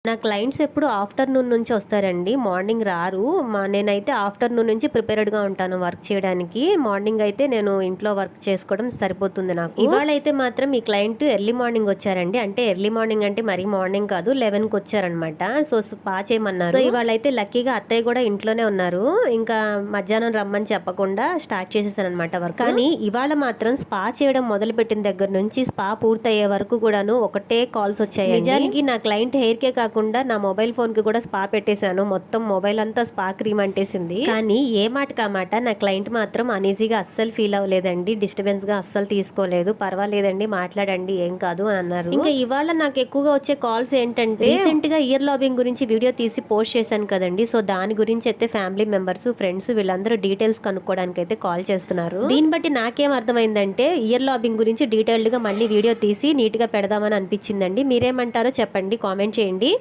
నా క్లయింట్స్ ఎప్పుడు ఆఫ్టర్నూన్ నుంచి వస్తారండి, మార్నింగ్ రారు. నేనైతే ఆఫ్టర్నూన్ నుంచి ప్రిపేర్డ్గా ఉంటాను వర్క్ చేయడానికి. మార్నింగ్ అయితే నేను ఇంట్లో వర్క్ చేసుకోవడం సరిపోతుంది నాకు. ఇవాళ అయితే మాత్రం ఈ క్లయింట్ ఎర్లీ మార్నింగ్ వచ్చారండి. అంటే ఎర్లీ మార్నింగ్ అంటే మరీ మార్నింగ్ కాదు, 11కి వచ్చారనమాట. సో స్పా చేయమన్నారు. సో ఇవాళ అయితే లక్కీగా అత్తయ్య కూడా ఇంట్లోనే ఉన్నారు. ఇంకా మధ్యాహ్నం రమ్మని చెప్పకుండా స్టార్ట్ చేసేసాను అనమాట వర్క్. కానీ ఇవాళ మాత్రం స్పా చేయడం మొదలు పెట్టిన దగ్గర నుంచి స్పా పూర్తయ్యే వరకు కూడాను ఒకటే కాల్స్ వచ్చాయి. నిజానికి నా క్లయింట్ హెయిర్ కే కాకుండా నా మొబైల్ ఫోన్ కి కూడా స్పా పెట్టేశాను. మొత్తం మొబైల్ అంతా స్పా క్రీమ్ అంటేసింది. కానీ ఏ మాట కామాట నా క్లయింట్ మాత్రం అనీజీగా అస్సలు ఫీల్ అవ్వలేదండి, డిస్టర్బెన్స్ గా అస్సలు తీసుకోలేదు. పర్వాలేదండి, మాట్లాడండి, ఏం కాదు అని అన్నారు. ఇంకా ఇవాళ నాకు ఎక్కువగా వచ్చే కాల్స్ ఏంటంటే, రీసెంట్ గా ఇయర్ లాబింగ్ గురించి వీడియో తీసి పోస్ట్ చేశాను కదండి. సో దాని గురించి అయితే ఫ్యామిలీ మెంబర్స్, ఫ్రెండ్స్ వీళ్ళందరూ డీటెయిల్స్ కనుక్కోవడానికి అయితే కాల్ చేస్తున్నారు. దీన్ని బట్టి నాకేం అర్థమైందంటే ఇయర్ లాబింగ్ గురించి డీటెయిల్డ్ గా మళ్ళీ వీడియో తీసి నీట్ గా పెడదామని అనిపించిందండి. మీరేమంటారో చెప్పండి, కామెంట్ చేయండి.